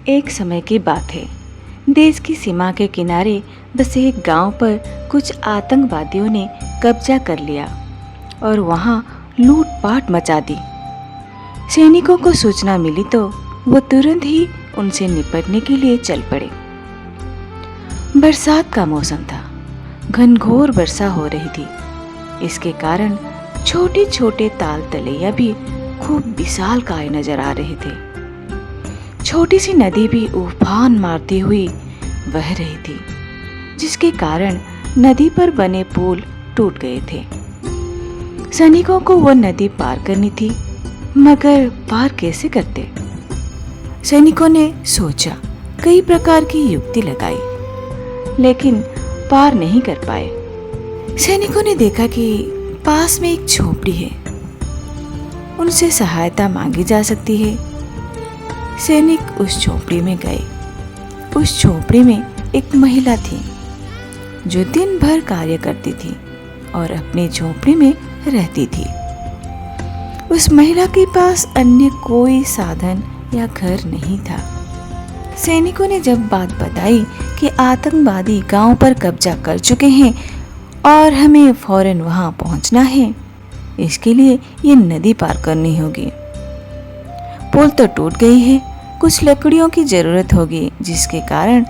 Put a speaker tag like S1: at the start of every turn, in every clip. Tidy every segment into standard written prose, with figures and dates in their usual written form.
S1: एक समय की बात है। देश की सीमा के किनारे बसे एक गांव पर कुछ आतंकवादियों ने कब्जा कर लिया और वहां लूटपाट मचा दी। सैनिकों को सूचना मिली तो वो तुरंत ही उनसे निपटने के लिए चल पड़े। बरसात का मौसम था। घनघोर वर्षा हो रही थी। इसके कारण छोटे छोटे ताल तलैया भी खूब विशालकाय नजर आ रहे थे। छोटी सी नदी भी उफान मारती हुई बह रही थी, जिसके कारण नदी पर बने पुल टूट गए थे। सैनिकों को वह नदी पार करनी थी, मगर पार कैसे करते? सैनिकों ने सोचा, कई प्रकार की युक्ति लगाई, लेकिन पार नहीं कर पाए। सैनिकों ने देखा कि पास में एक झोपड़ी है, उनसे सहायता मांगी जा सकती है। सैनिक उस झोपड़ी में गए। उस झोपड़ी में एक महिला थी जो दिन भर कार्य करती थी और अपनी झोपड़ी में रहती थी। उस महिला के पास अन्य कोई साधन या घर नहीं था। सैनिकों ने जब बात बताई कि आतंकवादी गांव पर कब्जा कर चुके हैं और हमें फौरन वहां पहुंचना है, इसके लिए ये नदी पार करनी होगी। पुल तो टूट गई है, कुछ लकड़ियों की जरूरत होगी, जिसके कारण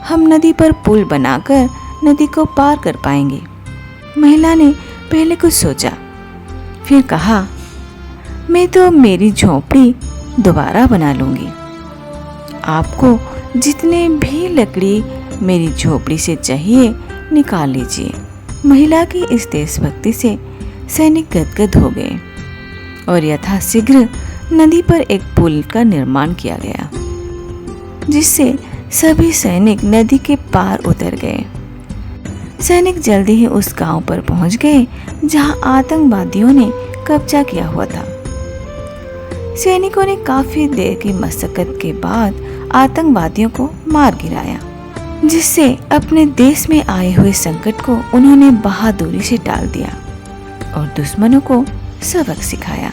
S1: हम नदी पर पुल बनाकर नदी को पार कर पाएंगे। महिला ने पहले कुछ सोचा, फिर कहा, मैं तो मेरी झोपड़ी दोबारा बना लूंगी। आपको जितने भी लकड़ी मेरी झोपड़ी से चाहिए निकाल लीजिए। महिला की इस देशभक्ति से सैनिक गदगद हो गए और यथाशीघ्र नदी पर एक पुल का निर्माण किया गया, जिससे सभी सैनिक नदी के पार उतर गए। सैनिक जल्दी ही उस गांव पर पहुंच गए जहां आतंकवादियों ने कब्जा किया हुआ था। सैनिकों ने काफी देर की मशक्कत के बाद आतंकवादियों को मार गिराया, जिससे अपने देश में आए हुए संकट को उन्होंने बहादुरी से टाल दिया और दुश्मनों को सबक सिखाया।